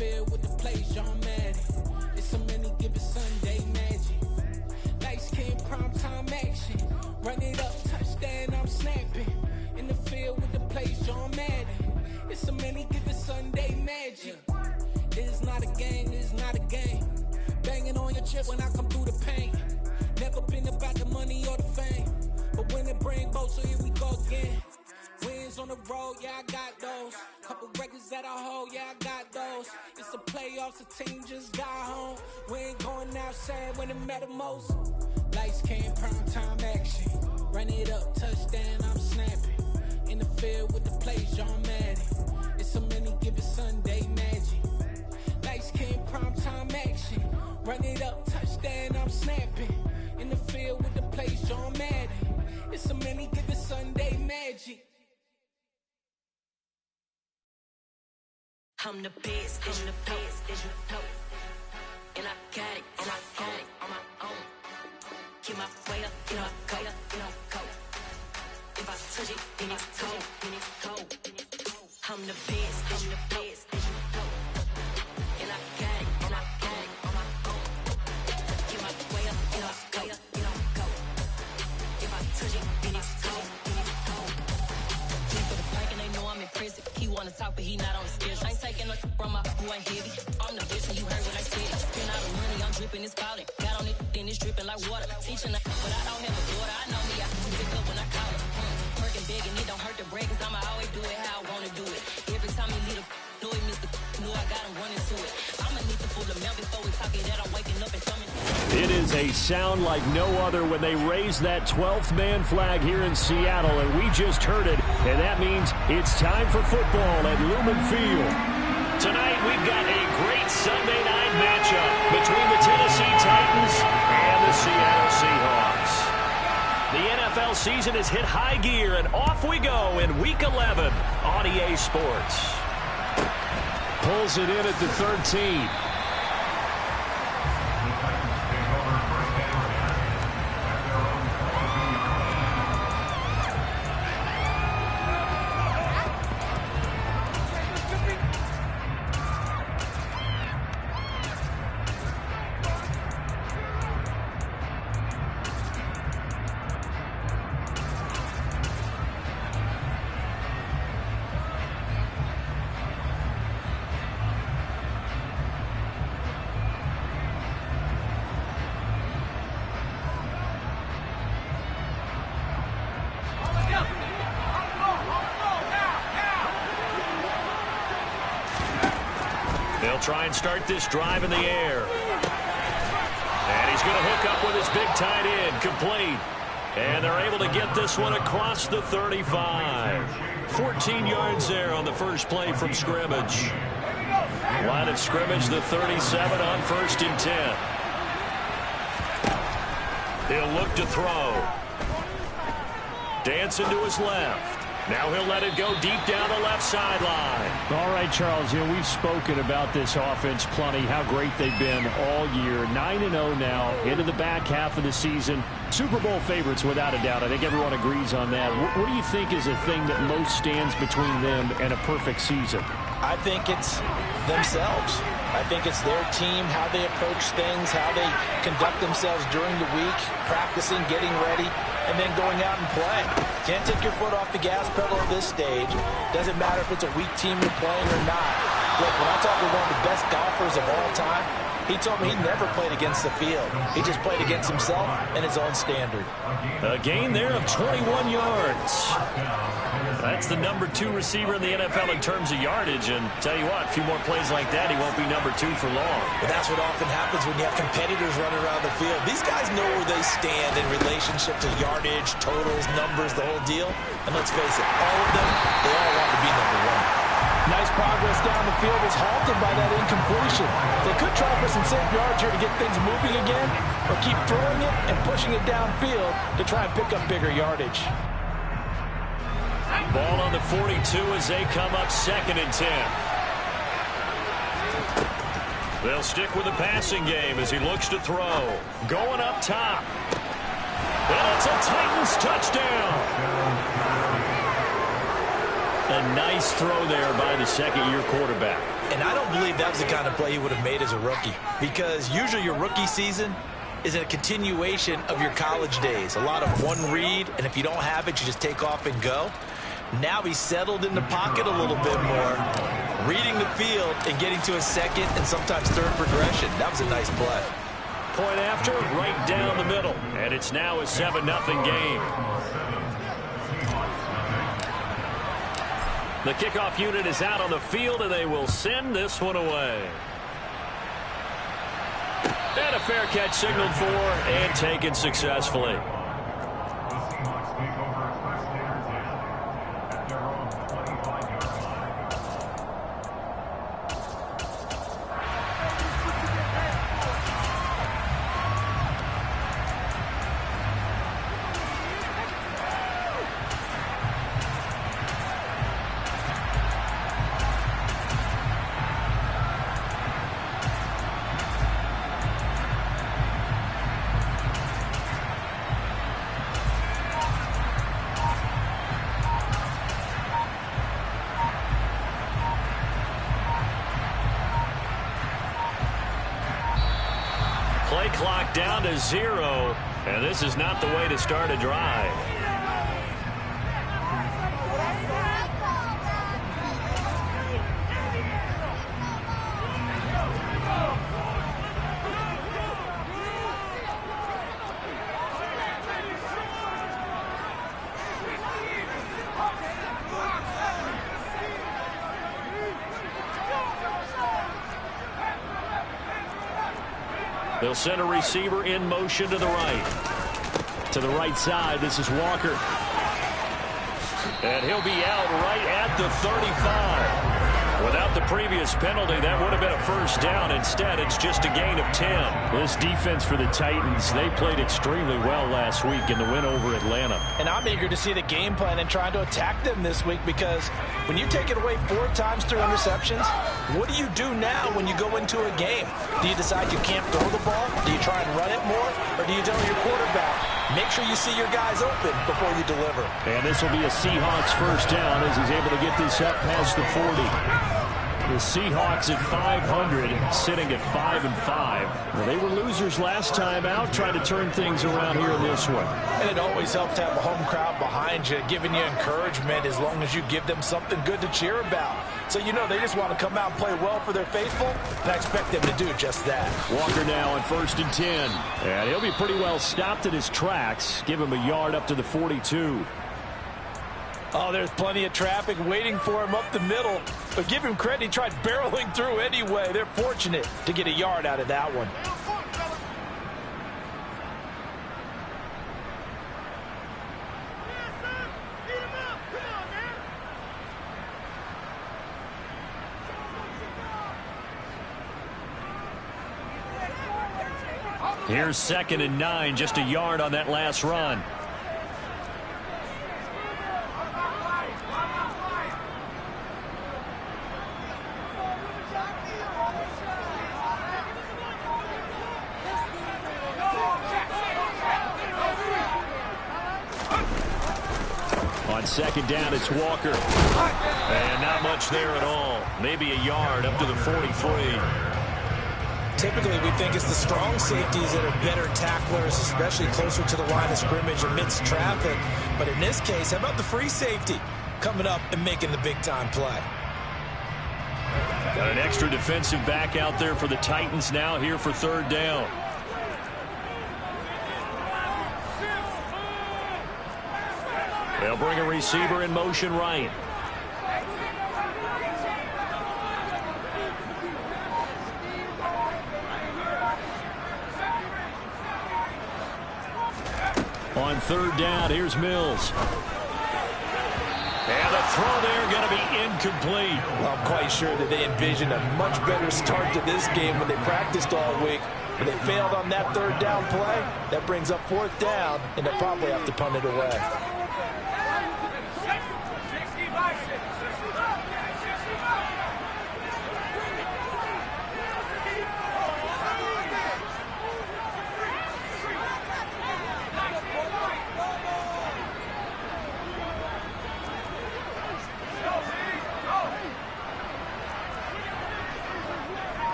field with the play, John Madden. It's a many given Sunday magic. Light skin, prime time action. Run it up, touchdown, I'm snapping. In the field with the play, John Madden. It's a many given Sunday magic. This is not a game, this is not a game. Banging on your chest when I come through the paint. Never been about the money or the fame. But when it bring both, so here we go again. Wins on the road, yeah, I got those. Couple records that I hold, yeah, I got those. It's the playoffs, the team just got home. We ain't going outside when it matter most. Lights came, prime time action. Run it up, touchdown, I'm snapping. In the field with the plays, John Madden. It's a many given Sunday magic. Lights came, prime time action. Run it up, touchdown, I'm snapping. In the field with the plays, John Madden. It's a many given Sunday magic. I'm the best, I'm the best, as you know. And I got it, and I own it on my own. Get my way up, get my go, go. If I touch it, then it's cold, then it's cold. I'm the best, I'm the best, as you know. And I got it, and I own it on my own. Get my way up, get my go, go. If I touch it, then it's cold, then it's cold. Clean for the bank and they know I'm impressive. He wanna talk, but he not on the schedule. I ain't taking no from my who ain't heavy. I'm the bitch and you heard what I said. Spend all the money, I'm dripping, it's falling. Got on it, then it's dripping like water. Teaching her, but I don't have a daughter. I know me, I can pick up when I call her. Working big and it don't hurt the break, cause I'ma always do it how I wanna do it. Every time he leave the know he missed the know I got him running to it. I'ma need to pull the mouth before we talk it that I'm waking up and thumbing. It is a sound like no other when they raise that 12th man flag here in Seattle, and we just heard it, and that means it's time for football at Lumen Field. Tonight we've got a great Sunday night matchup between the Tennessee Titans and the Seattle Seahawks. The NFL season has hit high gear, and off we go in Week 11 on EA Sports. Pulls it in at the 13. They'll try and start this drive in the air. And he's going to hook up with his big tight end, complete. And they're able to get this one across the 35. 14 yards there on the first play from scrimmage. Line of scrimmage, the 37 on 1st and 10. He'll look to throw. Dancing to his left. Now he'll let it go deep down the left sideline. All right, Charles, we've spoken about this offense plenty, how great they've been all year. 9-0 now, into the back half of the season. Super Bowl favorites, without a doubt. I think everyone agrees on that. What do you think is the thing that most stands between them and a perfect season? I think it's themselves. I think it's their team, how they approach things, how they conduct themselves during the week, practicing, getting ready, and then going out and playing. Can't take your foot off the gas pedal at this stage. Doesn't matter if it's a weak team you're playing or not. Look, when I talk with one of the best golfers of all time, he told me he never played against the field. He just played against himself and his own standard. A gain there of 21 yards. That's the number 2 receiver in the NFL in terms of yardage. And tell you what, a few more plays like that, he won't be number 2 for long. But that's what often happens when you have competitors running around the field. These guys know where they stand in relationship to yardage, totals, numbers, the whole deal. And let's face it, all of them, they all want to be number 1. Nice progress down the field is halted by that incompletion. They could try for some safe yards here to get things moving again, or keep throwing it and pushing it downfield to try and pick up bigger yardage. Ball on the 42 as they come up 2nd and 10. They'll stick with the passing game as he looks to throw. Going up top. And it's a Titans touchdown. A nice throw there by the second-year quarterback. And I don't believe that was the kind of play he would have made as a rookie, because usually your rookie season is a continuation of your college days. A lot of one read, and if you don't have it, you just take off and go. Now he's settled in the pocket a little bit more, reading the field and getting to a second and sometimes third progression. That was a nice play. Point after, right down the middle. And it's now a 7-0 game. The kickoff unit is out on the field, and they will send this one away. And a fair catch signaled for and taken successfully. Play clock down to 0, and this is not the way to start a drive. They'll send a receiver in motion to the right. To the right side, this is Walker. And he'll be out right at the 35. Without the previous penalty, that would have been a first down. Instead, it's just a gain of 10. This defense for the Titans, they played extremely well last week in the win over Atlanta. And I'm eager to see the game plan and trying to attack them this week, because when you take it away 4 times through interceptions, what do you do now when you go into a game? Do you decide you can't throw the ball? Do you try and run it more? Or do you tell your quarterback, make sure you see your guys open before you deliver? And this will be a Seahawks first down as he's able to get this up past the 40. The Seahawks at 500, sitting at 5-5. Well, they were losers last time out, trying to turn things around here in this one. And it always helps to have a home crowd behind you, giving you encouragement as long as you give them something good to cheer about. So you know they just want to come out and play well for their faithful, and I expect them to do just that. Walker now on 1st and 10. And he'll be pretty well stopped in his tracks. Give him a yard up to the 42. Oh, there's plenty of traffic waiting for him up the middle. But give him credit, he tried barreling through anyway. They're fortunate to get a yard out of that one. Here's 2nd and 9, just a yard on that last run. On 2nd down, it's Walker. And not much there at all. Maybe a yard up to the 43. Typically, we think it's the strong safeties that are better tacklers, especially closer to the line of scrimmage amidst traffic. But in this case, how about the free safety coming up and making the big-time play? Got an extra defensive back out there for the Titans now here for 3rd down. They'll bring a receiver in motion right. On 3rd down, here's Mills. And the throw there going to be incomplete. Well, I'm quite sure that they envisioned a much better start to this game when they practiced all week. But they failed on that 3rd down play. That brings up 4th down, and they'll probably have to punt it away.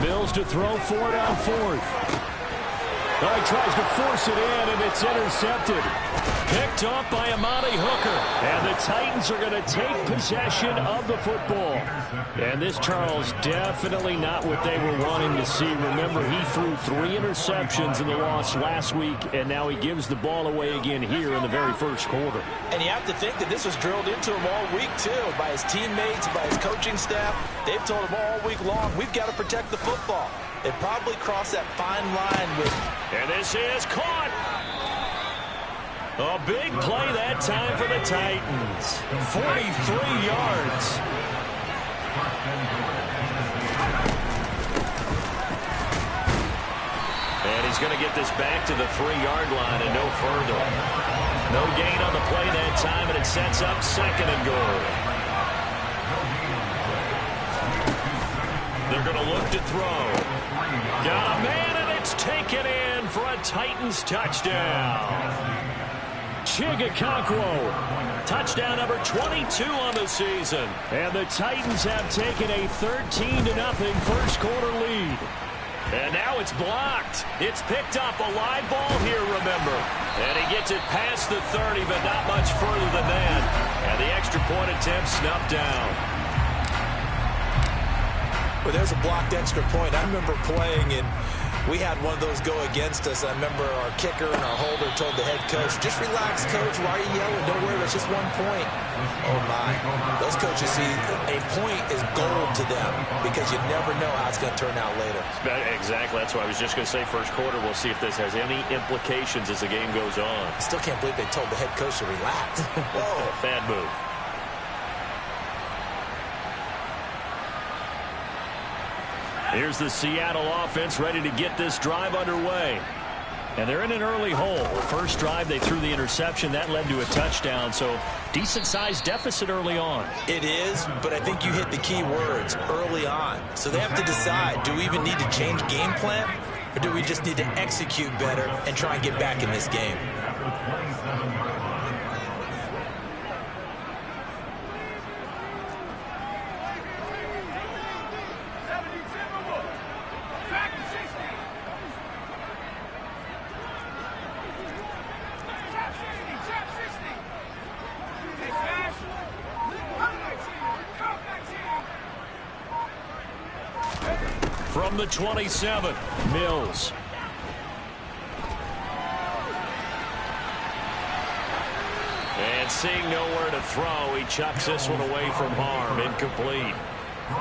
Mills to throw for it on fourth. Oh, he tries to force it in, and it's intercepted. Picked off by Amani Hooker. And the Titans are going to take possession of the football. And this, Charles, definitely not what they were wanting to see. Remember, he threw 3 interceptions in the loss last week, and now he gives the ball away again here in the very first quarter. And you have to think that this was drilled into him all week, too, by his teammates, by his coaching staff. They've told him all week long, we've got to protect the football. They probably crossed that fine line with... And this is caught. A big play that time for the Titans. 43 yards. And he's going to get this back to the 3-yard line and no further. No gain on the play that time, and it sets up 2nd and goal. They're going to look to throw. Got a man, and it's taken in for a Titans touchdown. Chigakonkwo, touchdown number 22 on the season. And the Titans have taken a 13-0 first quarter lead. And now it's blocked. It's picked up, a live ball here, remember. And he gets it past the 30, but not much further than that. And the extra point attempt snuffed down. Well, there's a blocked extra point. I remember playing, and we had one of those go against us. I remember our kicker and our holder told the head coach, just relax, coach. Why are you yelling? Don't worry, it's just 1 point. Oh, my. Those coaches see a point is gold to them because you never know how it's going to turn out later. Exactly. That's what I was just going to say. First quarter, we'll see if this has any implications as the game goes on. I still can't believe they told the head coach to relax. Whoa. Bad move. Here's the Seattle offense ready to get this drive underway. And they're in an early hole. First drive, they threw the interception. That led to a touchdown, so decent-sized deficit early on. It is, but I think you hit the key words, early on. So they have to decide, do we even need to change game plan, or do we just need to execute better and try and get back in this game? From the 27, Mills. And seeing nowhere to throw, he chucks this one away from harm. Incomplete.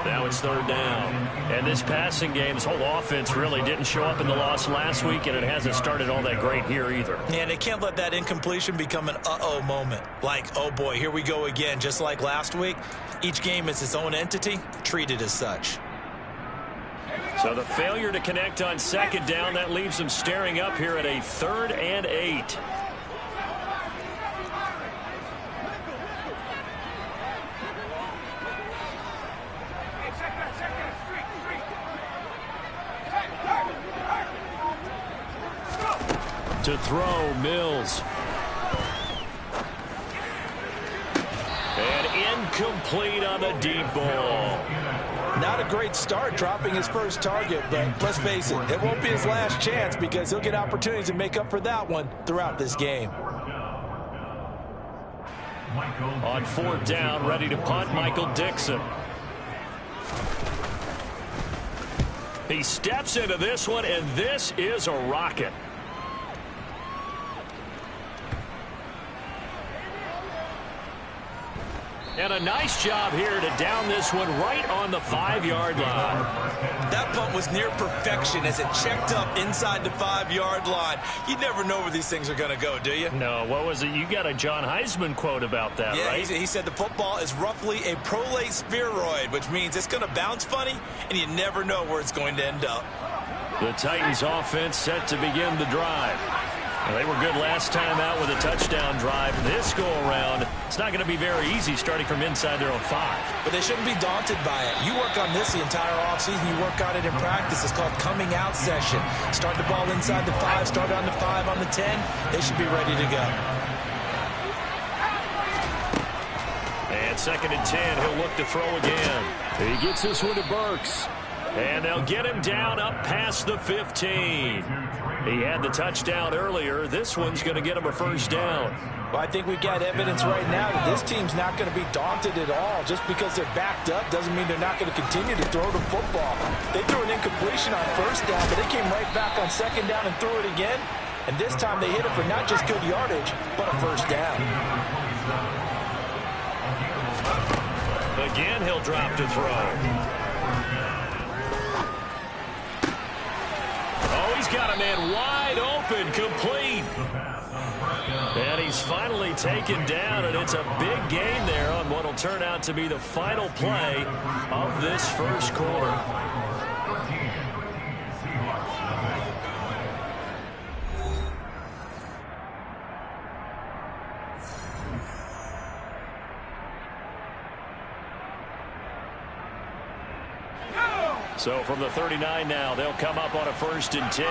Now it's 3rd down. And this passing game, this whole offense really didn't show up in the loss last week, and it hasn't started all that great here either. Yeah, they can't let that incompletion become an uh-oh moment. Like, oh boy, here we go again, just like last week. Each game is its own entity, treated as such. So the failure to connect on 2nd down, that leaves them staring up here at a 3rd and 8. To throw, Mills. And incomplete on the deep ball. Not a great start dropping his first target, but let's face it, it won't be his last chance because he'll get opportunities to make up for that one throughout this game. On 4th down, ready to punt, Michael Dixon. He steps into this one, and this is a rocket. And a nice job here to down this one right on the 5-yard line. That punt was near perfection as it checked up inside the 5-yard line. You never know where these things are going to go, do you? No, what was it? You got a John Heisman quote about that, right? Yeah, he said the football is roughly a prolate spheroid, which means it's going to bounce funny, and you never know where it's going to end up. The Titans offense set to begin the drive. Well, they were good last time out with a touchdown drive. This go-around, it's not going to be very easy starting from inside their own 5. But they shouldn't be daunted by it. You work on this the entire offseason. You work on it in practice. It's called coming out session. Start the ball inside the 5, start on the 5, on the 10. They should be ready to go. And 2nd and 10, he'll look to throw again. He gets this one to Burks. And they'll get him down up past the 15. He had the touchdown earlier. This one's going to get him a first down. Well, I think we've got evidence right now that this team's not going to be daunted at all. Just because they're backed up doesn't mean they're not going to continue to throw the football. They threw an incompletion on first down, but they came right back on second down and threw it again. And this time they hit it for not just good yardage, but a first down. Again, he'll drop to throw. Oh, he's got a man wide open, complete. And he's finally taken down, and it's a big gain there on what will turn out to be the final play of this first quarter. So from the 39 now, they'll come up on a 1st and 10.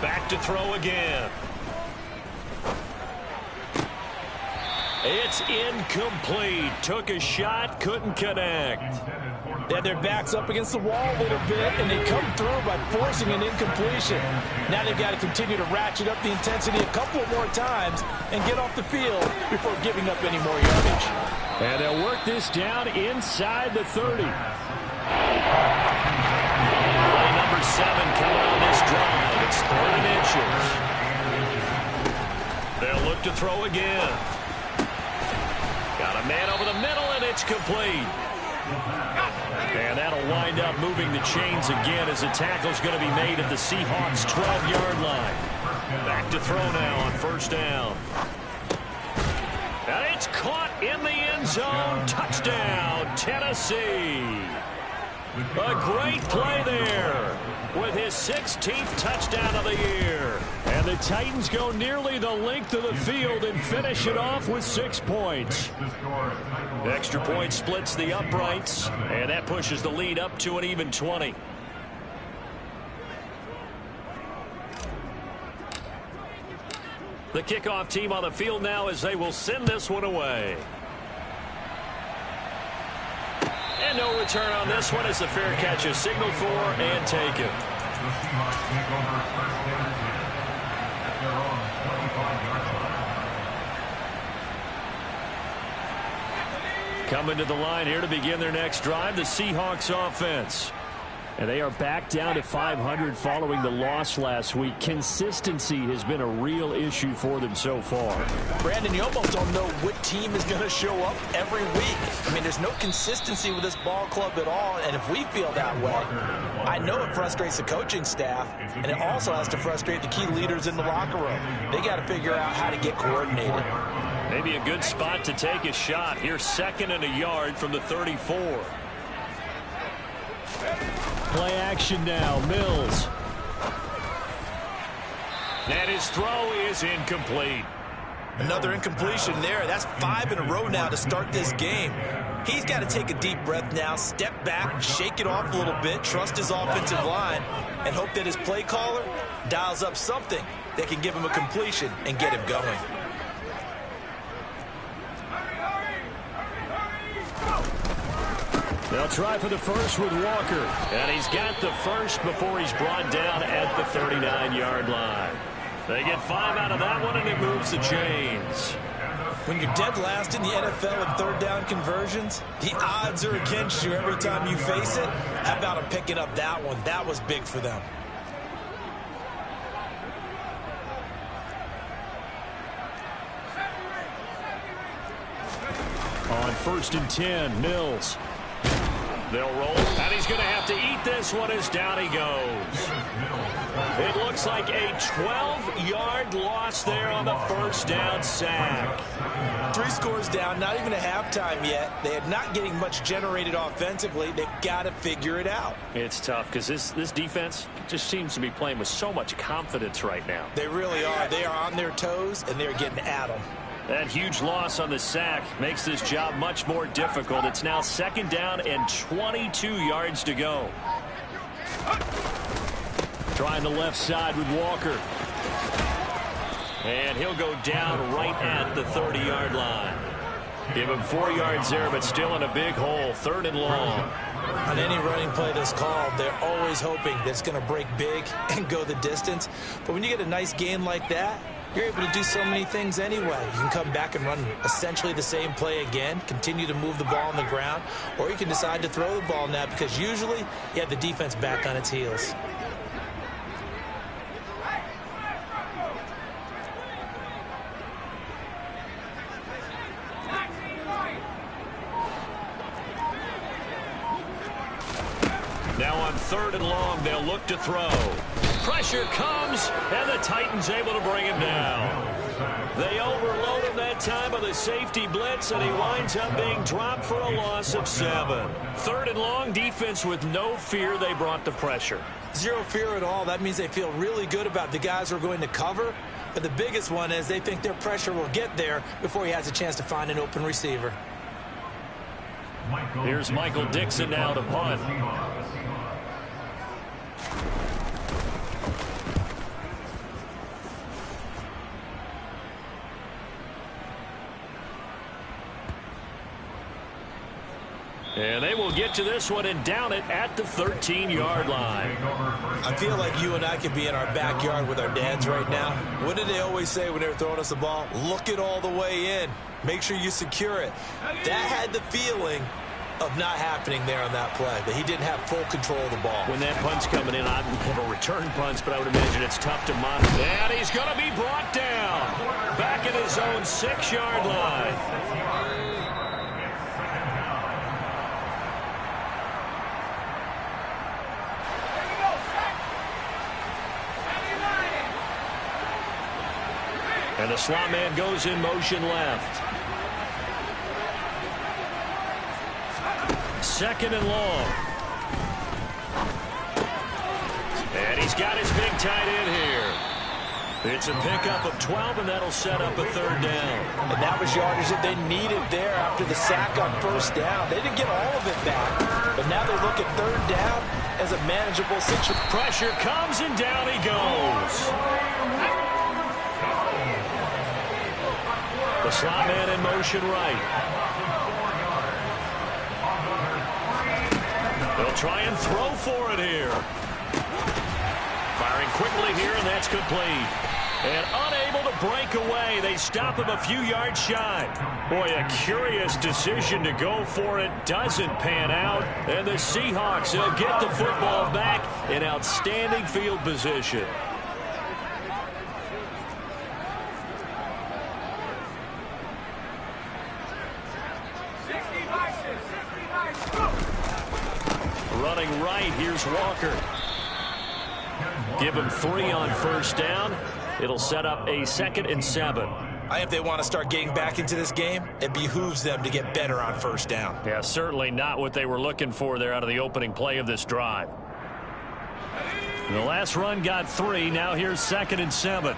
Back to throw again. It's incomplete. Took a shot, couldn't connect. They had their backs up against the wall a little bit, and they come through by forcing an incompletion. Now they've got to continue to ratchet up the intensity a couple more times and get off the field before giving up any more yardage. And they'll work this down inside the 30. Play number 7 coming on this drive. It's 3rd and inches. They'll look to throw again. Got a man over the middle, and it's complete. And that'll wind up moving the chains again as the tackle's going to be made at the Seahawks' 12-yard line. Back to throw now on 1st down. And it's caught in the end zone. Touchdown, Tennessee. A great play there with his 16th touchdown of the year. And the Titans go nearly the length of the field and finish it off with 6 points. The extra point splits the uprights, and that pushes the lead up to an even 20. The kickoff team on the field now as they will send this one away. And no return on this one as the fair catch is signaled for and taken. Coming to the line here to begin their next drive, the Seahawks offense. And they are back down to 500 following the loss last week. Consistency has been a real issue for them so far. Brandon, you almost don't know what team is going to show up every week. I mean, there's no consistency with this ball club at all, and if we feel that way, I know it frustrates the coaching staff, and it also has to frustrate the key leaders in the locker room. They got to figure out how to get coordinated. Maybe a good spot to take a shot. Here's 2nd and a yard from the 34. Play action now, Mills. And his throw is incomplete. Another incompletion there. That's 5 in a row now to start this game. He's got to take a deep breath now, step back, shake it off a little bit, trust his offensive line, and hope that his play caller dials up something that can give him a completion and get him going. They'll try for the first with Walker. And he's got the first before he's brought down at the 39-yard line. They get 5 out of that one, and it moves the chains. When you're dead last in the NFL in 3rd down conversions, the odds are against you every time you face it. How about him picking up that one? That was big for them. On 1st and 10, Mills. They'll roll, and he's going to have to eat this one as down he goes. It looks like a 12-yard loss there on the 1st down sack. 3 scores down, not even a halftime yet. They are not getting much generated offensively. They've got to figure it out. It's tough because this defense just seems to be playing with so much confidence right now. They really are. They are on their toes, and they're getting at them. That huge loss on the sack makes this job much more difficult. It's now 2nd down and 22 yards to go. Trying the left side with Walker. And he'll go down right at the 30-yard line. Give him 4 yards there, but still in a big hole. 3rd and long. On any running play that's called, they're always hoping that it's going to break big and go the distance. But when you get a nice gain like that, you're able to do so many things anyway. You can come back and run essentially the same play again, continue to move the ball on the ground, or you can decide to throw the ball now because usually you have the defense back on its heels. Now on 3rd and long, they'll look to throw. Pressure comes, and the Titans able to bring him down. They overload him that time with a safety blitz, and he winds up being dropped for a loss of 7. 3rd and long, defense with no fear. They brought the pressure. Zero fear at all. That means they feel really good about the guys who are going to cover. But the biggest one is they think their pressure will get there before he has a chance to find an open receiver. Here's Michael Dixon now to punt. And they will get to this one and down it at the 13-yard line. I feel like you and I could be in our backyard with our dads right now. What did they always say when they were throwing us the ball? Look it all the way in. Make sure you secure it. That had the feeling of not happening there on that play, that he didn't have full control of the ball. When that punt's coming in, I don't have a return punch, but I would imagine it's tough to monitor. And he's going to be brought down back at his own 6-yard line. And the slot man goes in motion left. 2nd and long. And he's got his big tight end here. It's a pickup of 12, and that'll set up a 3rd down. And that was yardage that they needed there after the sack on 1st down. They didn't get all of it back, but now they look at 3rd down as a manageable situation. Pressure comes, and down he goes. The slot man in motion right. They'll try and throw for it here. Firing quickly here, and that's complete. And unable to break away. They stop him a few yards shy. Boy, a curious decision to go for it. Doesn't pan out. And the Seahawks will get the football back in outstanding field position. Running right, here's Walker. Give him 3 on 1st down. It'll set up a 2nd and 7. If they want to start getting back into this game, it behooves them to get better on 1st down. Yeah, certainly not what they were looking for there out of the opening play of this drive. The last run got 3. Now here's 2nd and 7.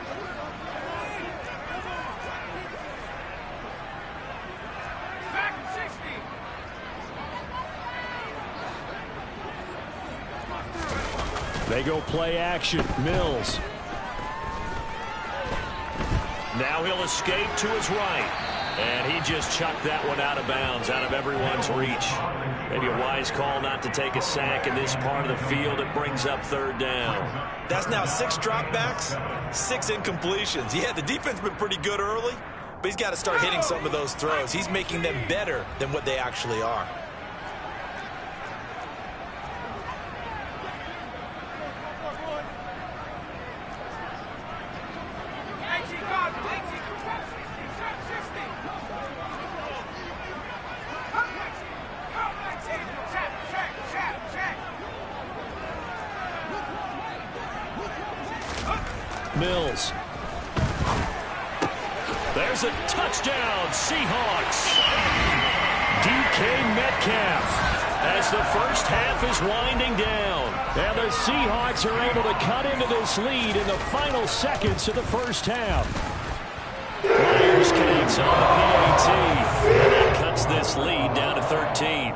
They go play action. Mills. Now he'll escape to his right. And he just chucked that one out of bounds, out of everyone's reach. Maybe a wise call not to take a sack in this part of the field. It brings up 3rd down. That's now 6 dropbacks, 6 incompletions. Yeah, the defense has been pretty good early, but he's got to start hitting some of those throws. He's making them better than what they actually are. Mills. There's a touchdown, Seahawks. DK Metcalf as the first half is winding down. And the Seahawks are able to cut into this lead in the final seconds of the first half. Myers connects on the PAT. And that cuts this lead down to 13.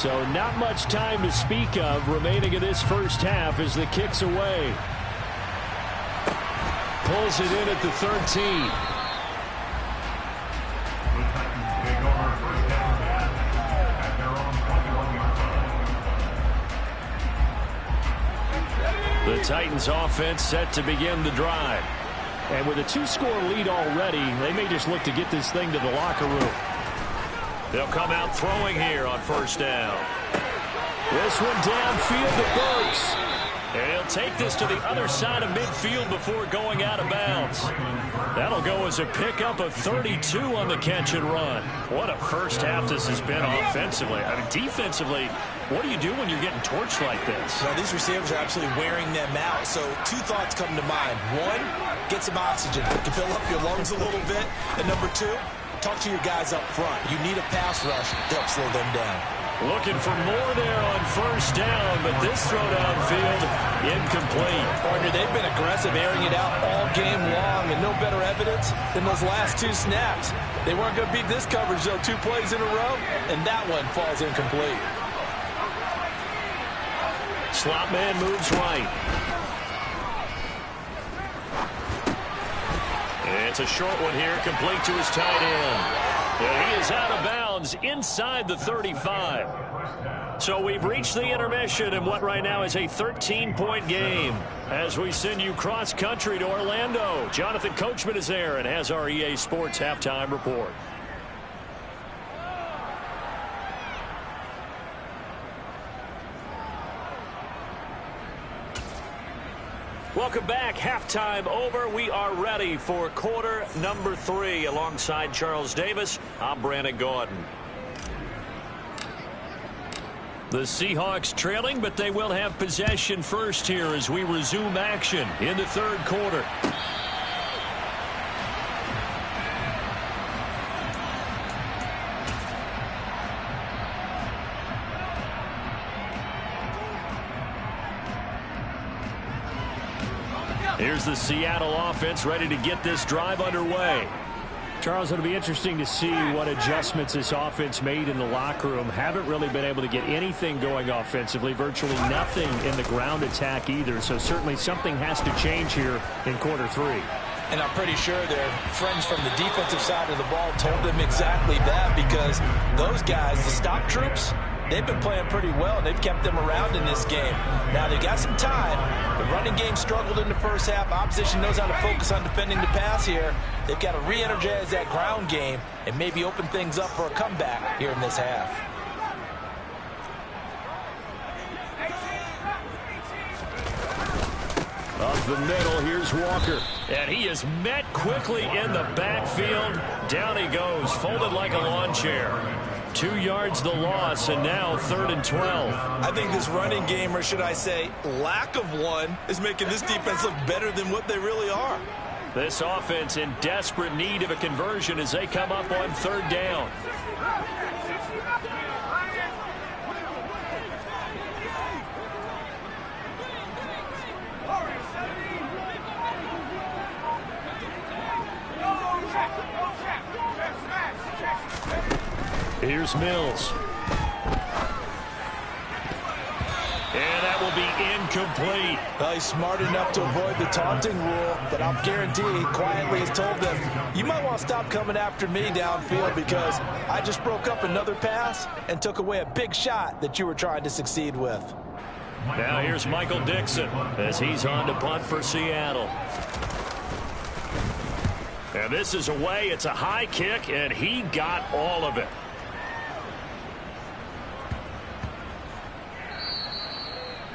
So not much time to speak of remaining in this first half as the kick's away. Pulls it in at the 13. The Titans offense set to begin the drive. And with a 2-score lead already, they may just look to get this thing to the locker room. They'll come out throwing here on first down. This one downfield to Burks. And he'll take this to the other side of midfield before going out of bounds. That'll go as a pickup of 32 on the catch and run. What a first half this has been offensively. I mean, defensively, what do you do when you're getting torched like this? Well, these receivers are absolutely wearing them out. So 2 thoughts come to mind. 1, get some oxygen. You can fill up your lungs a little bit. And number 2, talk to your guys up front. You need a pass rush to help slow them down. Looking for more there on first down, but this throw downfield incomplete. Partner, they've been aggressive, airing it out all game long, and no better evidence than those last 2 snaps. They weren't going to beat this coverage, though, 2 plays in a row, and that one falls incomplete. Slot man moves right. It's a short one here, complete to his tight end. And he is out of bounds inside the 35. So we've reached the intermission in what right now is a 13-point game. As we send you cross-country to Orlando, Jonathan Coachman is there and has our EA Sports halftime report. Welcome back. Halftime over. We are ready for quarter number 3. Alongside Charles Davis, I'm Brandon Gaudin. The Seahawks trailing, but they will have possession first here as we resume action in the third quarter. Here's the Seattle offense ready to get this drive underway. Charles, it'll be interesting to see what adjustments this offense made in the locker room. Haven't really been able to get anything going offensively, virtually nothing in the ground attack either. So certainly something has to change here in quarter 3. And I'm pretty sure their friends from the defensive side of the ball told them exactly that, because those guys, the stop troops, they've been playing pretty well. They've kept them around in this game. Now, they got some time. The running game struggled in the first half. Opposition knows how to focus on defending the pass here. They've got to re-energize that ground game and maybe open things up for a comeback here in this half. Up the middle, here's Walker. And he is met quickly in the backfield. Down he goes, folded like a lawn chair. 2 yards the loss, and now 3rd and 12. I think this running game, or should I say lack of one, is making this defense look better than what they really are. This offense in desperate need of a conversion as they come up on 3rd down. Here's Mills. And that will be incomplete. Well, he's smart enough to avoid the taunting rule, but I'll guarantee he quietly has told them, you might want to stop coming after me downfield because I just broke up another pass and took away a big shot that you were trying to succeed with. Now here's Michael Dixon as he's on to punt for Seattle. And this is away. It's a high kick, and he got all of it.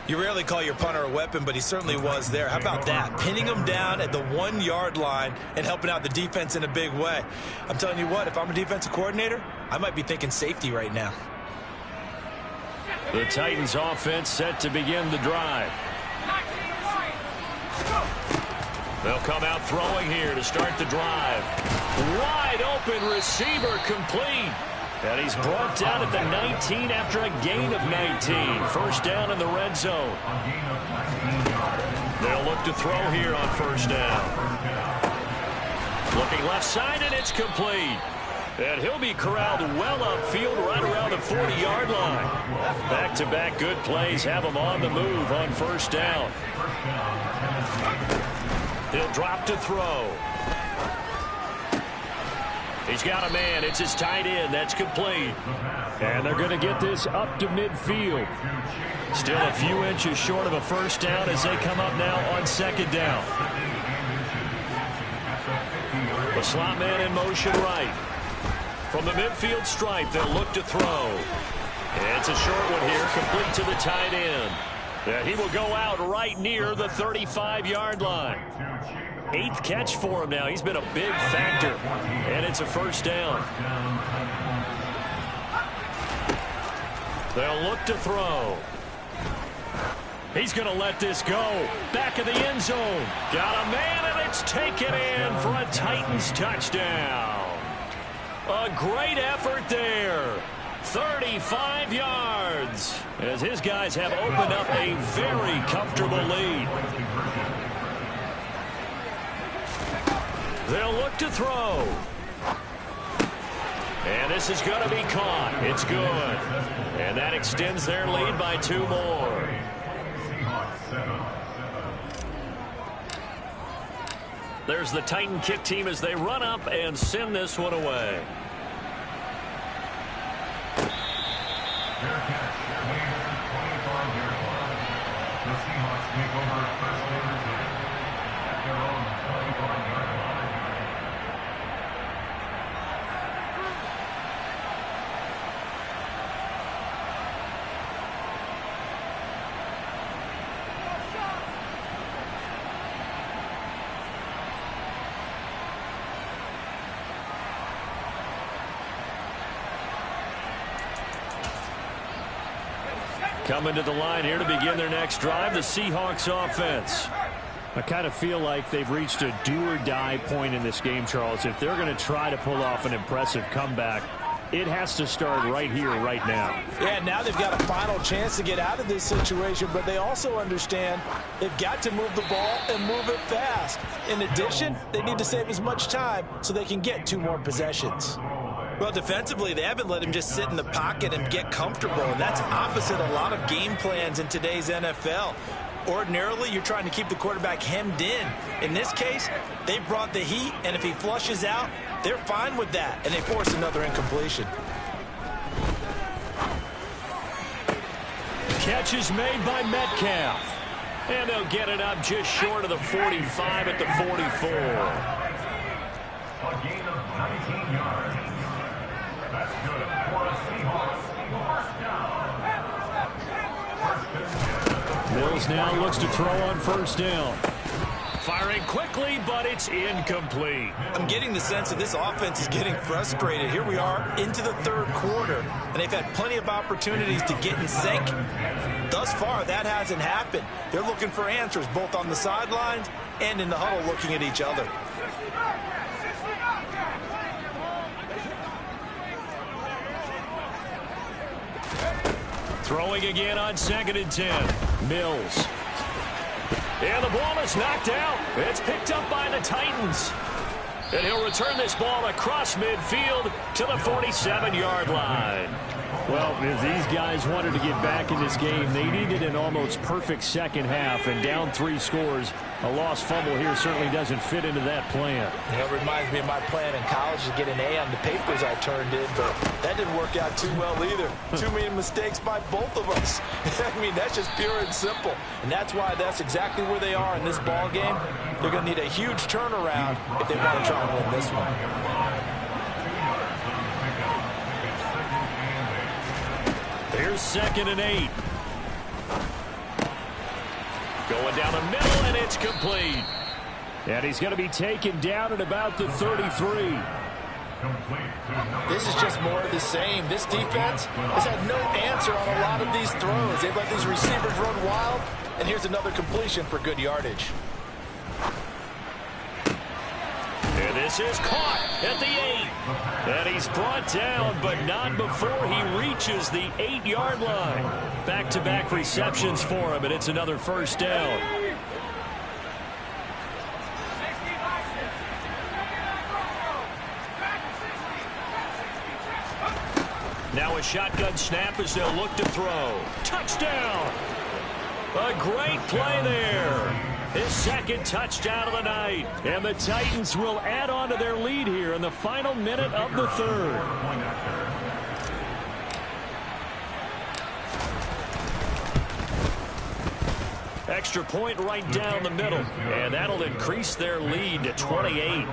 You rarely call your punter a weapon, but he certainly was there. How about that? Pinning him down at the 1-yard line and helping out the defense in a big way. I'm telling you what, if I'm a defensive coordinator, I might be thinking safety right now. The Titans offense set to begin the drive. They'll come out throwing here to start the drive. Wide open receiver complete. And he's brought down at the 19 after a gain of 19. First down in the red zone. They'll look to throw here on first down. Looking left side, and it's complete. And he'll be corralled well upfield right around the 40-yard line. Back-to-back good plays have him on the move on first down. He'll drop to throw. He's got a man. It's his tight end. That's complete. And they're going to get this up to midfield. Still a few inches short of a first down as they come up now on second down. The slot man in motion right. From the midfield stripe, they'll look to throw. It's a short one here, complete to the tight end. And he will go out right near the 35-yard line. 8th catch for him now. He's been a big factor. And it's a first down. They'll look to throw. He's going to let this go. Back of the end zone. Got a man, and it's taken in for a Titans touchdown. A great effort there. 35 yards. As his guys have opened up a very comfortable lead. They'll look to throw. And this is going to be caught. It's good. And that extends their lead by 2 more. There's the Titan kick team as they run up and send this one away. The Seahawks take over first down at their own 25-yard line. Coming to the line here to begin their next drive, the Seahawks offense. I kind of feel like they've reached a do-or-die point in this game, Charles. If they're going to try to pull off an impressive comeback, it has to start right here, right now. Yeah, now they've got a final chance to get out of this situation, but they also understand they've got to move the ball and move it fast. In addition, they need to save as much time so they can get 2 more possessions. Well, defensively, they haven't let him just sit in the pocket and get comfortable, and that's opposite a lot of game plans in today's NFL. Ordinarily, you're trying to keep the quarterback hemmed in. In this case, they brought the heat, and if he flushes out, they're fine with that, and they force another incompletion. Catch is made by Metcalf. And they'll get it up just short of the 45 at the 44. A gain of 19 yards. That's good for the Seahawks. First down. Mills now looks to throw on first down. Firing quickly, but it's incomplete. I'm getting the sense that this offense is getting frustrated. Here we are into the 3rd quarter, and they've had plenty of opportunities to get in sync. Thus far, that hasn't happened. They're looking for answers both on the sidelines and in the huddle looking at each other. Throwing again on 2nd and 10. Mills. And the ball is knocked out. It's picked up by the Titans. And he'll return this ball across midfield to the 47-yard line. Well, if these guys wanted to get back in this game, they needed an almost perfect second half, and down 3 scores. A lost fumble here certainly doesn't fit into that plan. It reminds me of my plan in college to get an A on the papers I turned in, but that didn't work out too well either. Too many mistakes by both of us. I mean, that's just pure and simple. And that's why that's exactly where they are in this ball game. They're going to need a huge turnaround if they want to try and win this one. Here's 2nd and 8. Going down the middle, and it's complete. And he's going to be taken down at about the 33. This is just more of the same. This defense has had no answer on a lot of these throws. They've let these receivers run wild, and here's another completion for good yardage. And this is caught at the 8. And he's brought down, but not before he reaches the 8-yard line. Back-to-back receptions for him, and it's another first down. Now a shotgun snap as they'll look to throw. Touchdown! A great play there. His second touchdown of the night. And the Titans will add on to their lead here in the final minute of the third. Extra point right down the middle. And that'll increase their lead to 28.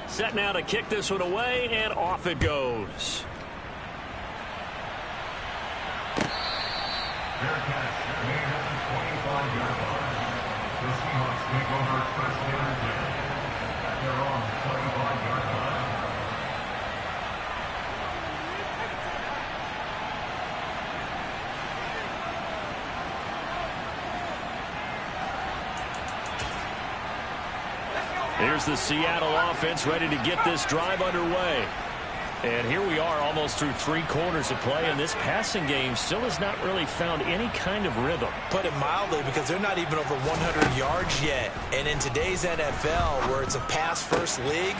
Set now to kick this one away, and off it goes. Here's the Seattle offense ready to get this drive underway. And here we are almost through 3 quarters of play, and this passing game still has not really found any kind of rhythm. Put it mildly, because they're not even over 100 yards yet. And in today's NFL, where it's a pass-first league,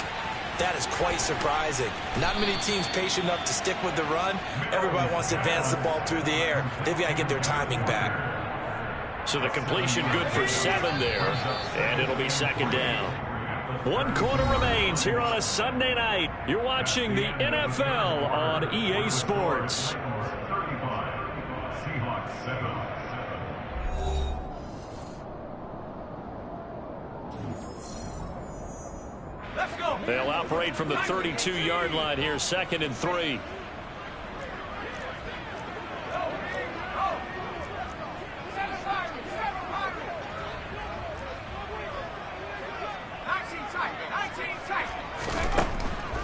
that is quite surprising. Not many teams patient enough to stick with the run. Everybody wants to advance the ball through the air. They've got to get their timing back. So the completion good for 7 there, and it'll be second down. 1 quarter remains here on a Sunday night. You're watching the NFL on EA Sports. They'll operate from the 32-yard line here, 2nd and 3.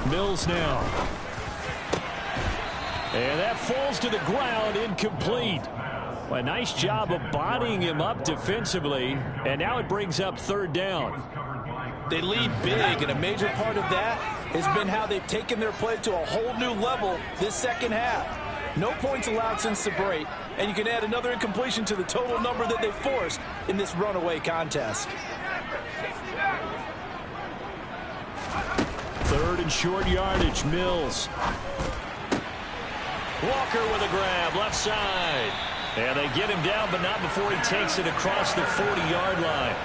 Mills now. And that falls to the ground, incomplete. A nice job of bodying him up defensively, and now it brings up 3rd down. They lead big, and a major part of that has been how they've taken their play to a whole new level this second half. No points allowed since the break, and you can add another incompletion to the total number that they forced in this runaway contest. 3rd and short yardage, Mills. Walker with a grab, left side. And they get him down, but not before he takes it across the 40-yard line.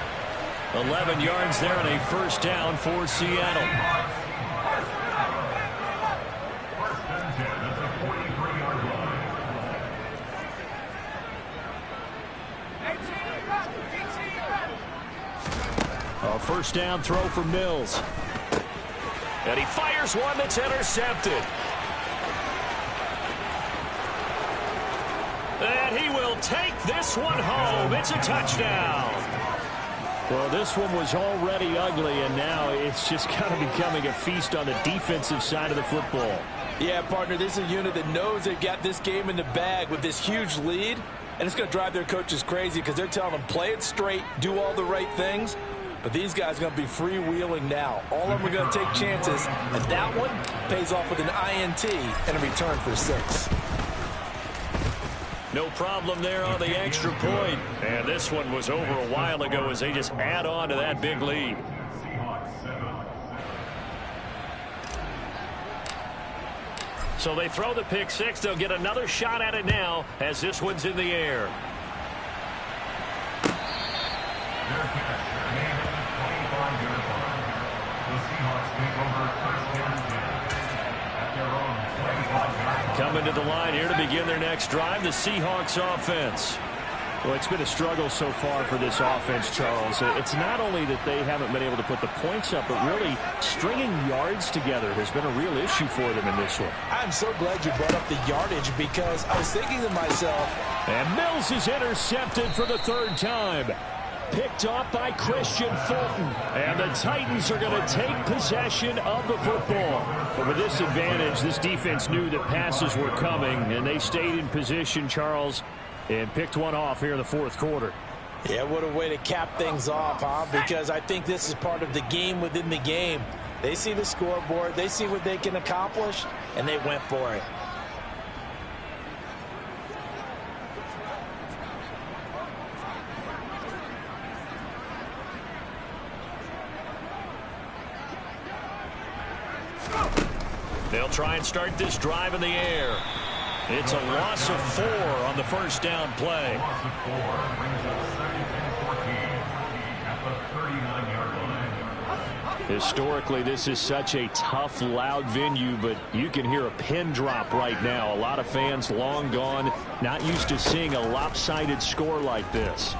11 yards there and a 1st down for Seattle. A 1st down throw for Mills. And he fires one that's intercepted. And he will take this one home. It's a touchdown. Well, this one was already ugly, and now it's just kind of becoming a feast on the defensive side of the football. Yeah, partner, this is a unit that knows they've got this game in the bag with this huge lead, and it's going to drive their coaches crazy because they're telling them play it straight, do all the right things. But these guys are going to be freewheeling now. All of them are going to take chances, and that one pays off with an INT and a return for 6. No problem there on the extra point. And this one was over a while ago as they just add on to that big lead. So they throw the pick 6. They'll get another shot at it now as this one's in the air. Coming to the line here to begin their next drive, the Seahawks offense. Well, it's been a struggle so far for this offense, Charles. It's not only that they haven't been able to put the points up, but really stringing yards together has been a real issue for them in this one. I'm so glad you brought up the yardage because I was thinking to myself. And Mills is intercepted for the 3rd time. Picked off by Christian Fulton. And the Titans are going to take possession of the football. But with this advantage, this defense knew that passes were coming, and they stayed in position, Charles, and picked one off here in the 4th quarter. Yeah, what a way to cap things off, huh? Because I think this is part of the game within the game. They see the scoreboard, they see what they can accomplish, and they went for it. try and start this drive in the air. It's a loss of 4 on the first down play. Loss of 4 brings up 2nd and 14 at the 39-yard line. Historically, this is such a tough, loud venue, but you can hear a pin drop right now. A lot of fans long gone, not used to seeing a lopsided score like this.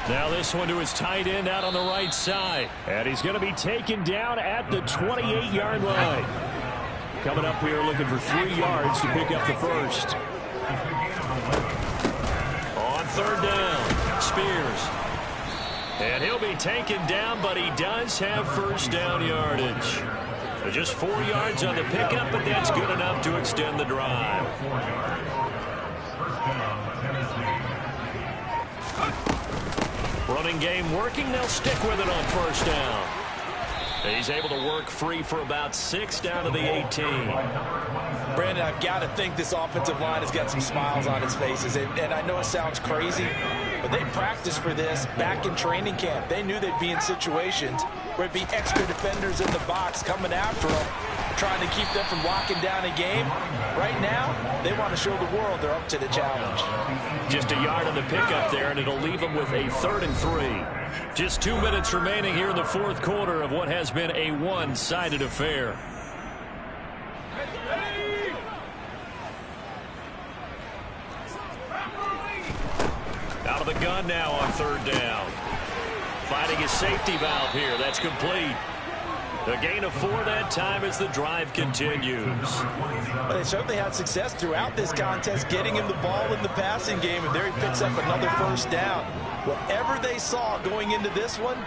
Now this one to his tight end out on the right side. And he's going to be taken down at the 28-yard line. Coming up here looking for 3 yards to pick up the first. On third down, Spears. And he'll be taken down, but he does have first down yardage. Just 4 yards on the pickup, but that's good enough to extend the drive. Running game working. They'll stick with it on first down. He's able to work free for about 6 down to the 18. Brandon, I've got to think this offensive line has got some smiles on its faces. And I know it sounds crazy, but they practiced for this back in training camp. They knew they'd be in situations where it'd be extra defenders in the box coming after them, trying to keep them from locking down a game. Right now, they want to show the world they're up to the challenge. Just a yard on the pickup there, and it'll leave them with a 3rd and 3. Just 2 minutes remaining here in the fourth quarter of what has been a one-sided affair. Out of the gun now on third down. Finding his safety valve here. That's complete. A gain of 4 that time as the drive continues. Well, they certainly had success throughout this contest, getting him the ball in the passing game, and there he picks up another first down. Whatever they saw going into this one,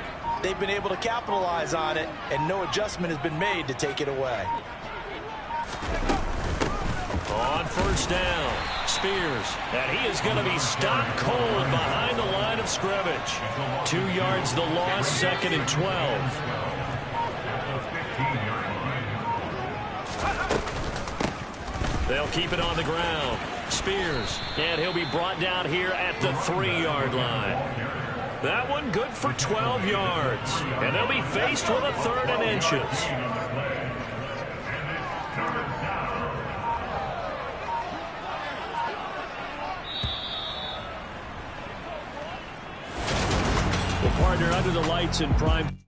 they've been able to capitalize on it, and no adjustment has been made to take it away. On first down, Spears, and he is going to be stopped cold behind the line of scrimmage. 2 yards the loss, 2nd and 12. They'll keep it on the ground. Spears, and he'll be brought down here at the 3-yard line. That one good for 12 yards. And they'll be faced with a 3rd and inches. Well, partner, under the lights in prime.